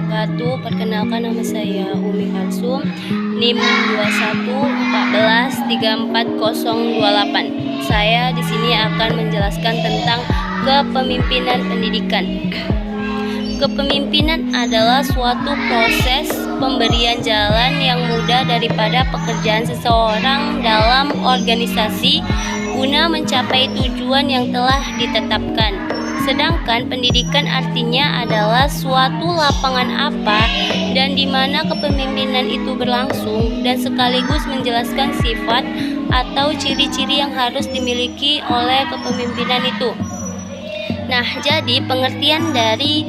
wabarakatuh. Perkenalkan, nama saya Umi Kalsum, NIM 214134028. Saya di sini akan menjelaskan tentang kepemimpinan pendidikan. Kepemimpinan adalah suatu proses pemberian jalan yang mudah daripada pekerjaan seseorang dalam organisasi guna mencapai tujuan yang telah ditetapkan. Sedangkan pendidikan artinya adalah suatu lapangan apa dan di mana kepemimpinan itu berlangsung, dan sekaligus menjelaskan sifat atau ciri-ciri yang harus dimiliki oleh kepemimpinan itu. Nah, jadi pengertian dari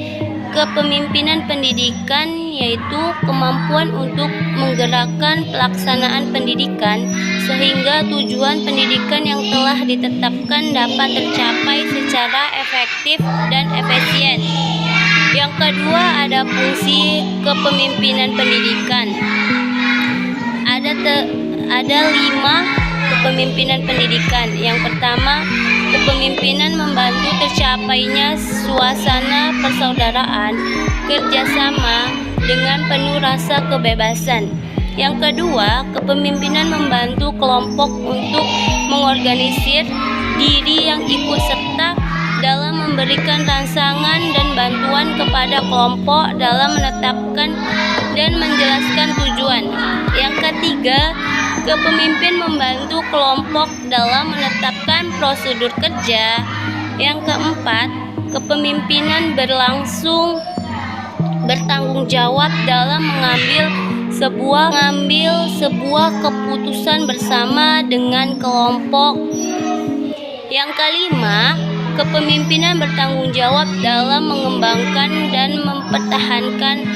kepemimpinan pendidikan yaitu kemampuan untuk menggerakkan pelaksanaan pendidikan sehingga tujuan pendidikan yang telah ditetapkan dapat tercapai secara efektif dan efisien. Yang kedua, ada fungsi kepemimpinan pendidikan. Ada 5 kepemimpinan pendidikan. Yang pertama, kepemimpinan membantu tercapainya suasana persaudaraan, kerjasama dengan penuh rasa kebebasan. Yang kedua, kepemimpinan membantu kelompok untuk mengorganisir diri yang ikut serta dalam memberikan rangsangan dan bantuan kepada kelompok dalam menetapkan dan menjelaskan tujuan. Yang ketiga, kepemimpin membantu kelompok dalam menetapkan prosedur kerja. Yang keempat, kepemimpinan bertanggung jawab dalam mengambil sebuah keputusan bersama dengan kelompok. Yang kelima, kepemimpinan bertanggung jawab dalam mengembangkan dan mempertahankan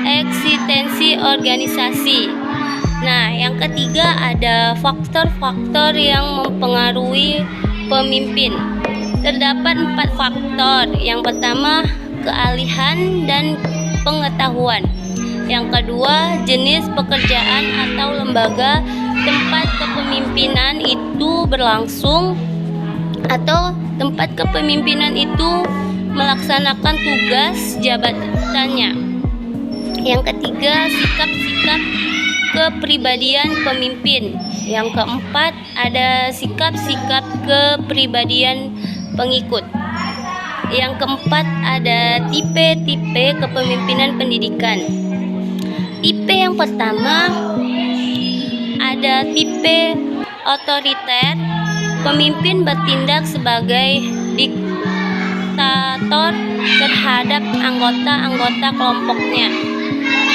eksistensi organisasi. Nah, yang ketiga, ada faktor-faktor yang mempengaruhi pemimpin. Terdapat 4 faktor. Yang pertama, keahlian dan pengetahuan. Yang kedua, jenis pekerjaan atau lembaga tempat kepemimpinan itu berlangsung atau tempat kepemimpinan itu melaksanakan tugas jabatannya. Yang ketiga, sikap-sikap kepribadian pemimpin. Yang keempat, ada sikap-sikap kepribadian pengikut. Yang keempat, ada tipe-tipe kepemimpinan pendidikan. Tipe yang pertama, ada tipe otoriter. Pemimpin bertindak sebagai diktator terhadap anggota-anggota kelompoknya.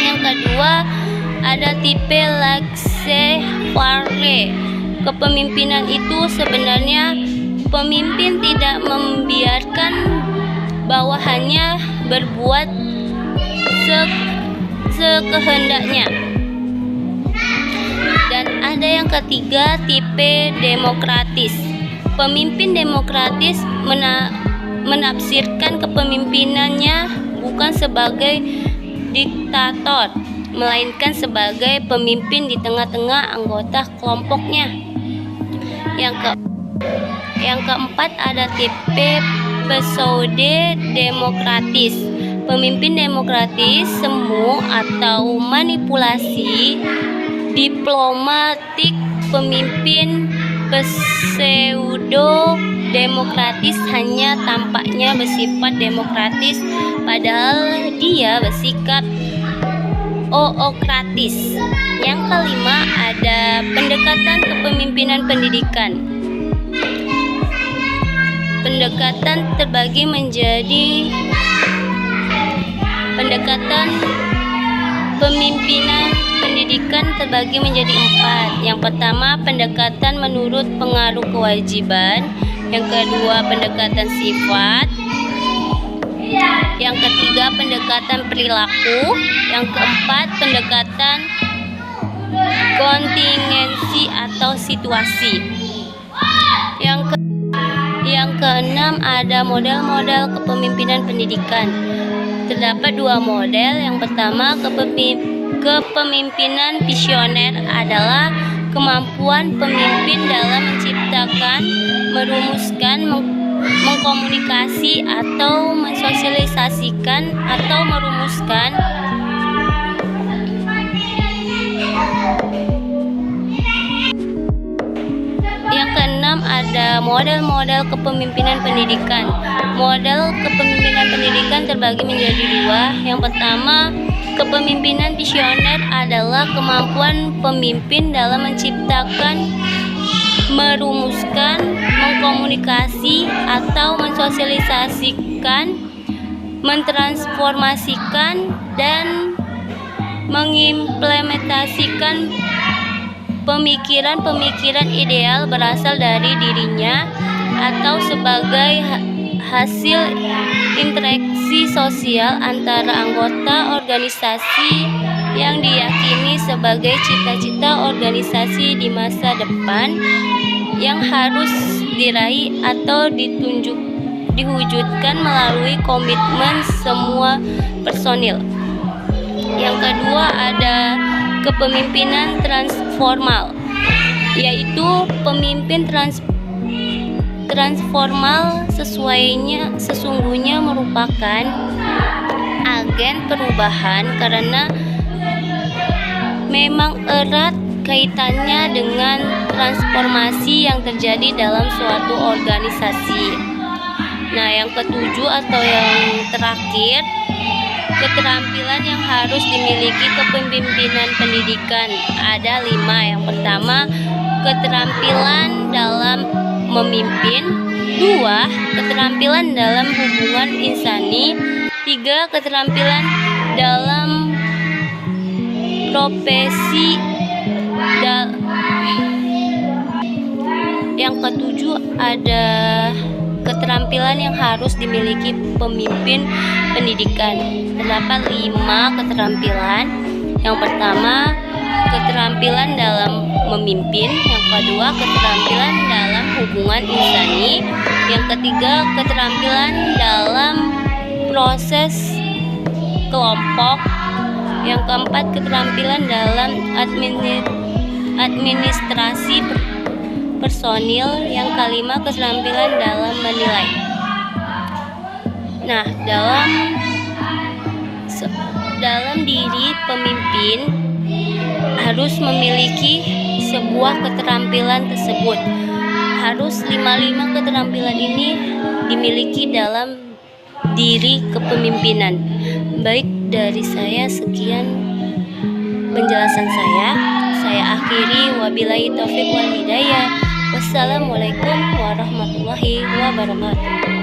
Yang kedua, ada tipe laissez-faire. Kepemimpinan itu sebenarnya pemimpin tidak membiarkan bawahannya berbuat sekehendaknya. Dan ada yang ketiga, tipe demokratis. Pemimpin demokratis menafsirkan kepemimpinannya bukan sebagai diktator, melainkan sebagai pemimpin di tengah-tengah anggota kelompoknya. Yang keempat, ada tipe pseudo-demokratis. Pemimpin demokratis semu atau manipulasi diplomatik. Pemimpin pseudo-demokratis hanya tampaknya bersifat demokratis, padahal dia bersikap ookratis. Yang kelima, ada pendekatan kepemimpinan pendidikan. Pendekatan pemimpinan pendidikan terbagi menjadi 4. Yang pertama, pendekatan menurut pengaruh kewajiban. Yang kedua, pendekatan sifat. Yang ketiga, pendekatan perilaku. Yang keempat, pendekatan kontingensi atau situasi. Yang keenam, ada model-model kepemimpinan pendidikan. Terdapat 2 model. Yang pertama, kepemimpinan visioner adalah kemampuan pemimpin dalam menciptakan, merumuskan, mengkomunikasi atau mensosialisasikan atau merumuskan. Yang keenam ada model-model kepemimpinan pendidikan. Model kepemimpinan pendidikan terbagi menjadi dua. Yang pertama, kepemimpinan visioner adalah kemampuan pemimpin dalam menciptakan, merumuskan, mengkomunikasi atau mensosialisasikan, mentransformasikan, dan mengimplementasikan pemikiran-pemikiran ideal berasal dari dirinya atau sebagai hasil interaksi sosial antara anggota organisasi yang diyakini sebagai cita-cita organisasi di masa depan yang harus diraih atau diwujudkan melalui komitmen semua personil. Yang kedua ada kepemimpinan transformal, yaitu pemimpin transformal sesungguhnya merupakan agen perubahan karena memang erat kaitannya dengan transformasi yang terjadi dalam suatu organisasi. Nah, yang ketujuh atau yang terakhir, keterampilan yang harus dimiliki kepemimpinan pendidikan ada 5. Yang pertama, keterampilan dalam memimpin. 2, keterampilan dalam hubungan insani. 3, keterampilan dalam profesi. Yang ketujuh ada keterampilan yang harus dimiliki pemimpin pendidikan. Terdapat 5 keterampilan. Yang pertama, keterampilan dalam memimpin. Yang kedua, keterampilan dalam hubungan insani. Yang ketiga, keterampilan dalam proses kelompok. Yang keempat, keterampilan dalam administrasi personil. Yang kelima, keterampilan dalam menilai. Nah, dalam diri pemimpin harus memiliki sebuah keterampilan tersebut. Harus 5 keterampilan ini dimiliki dalam diri kepemimpinan. Baik, dari saya sekian penjelasan saya. Saya akhiri, wabillahi taufiq wal hidayah. Wassalamualaikum warahmatullahi wabarakatuh.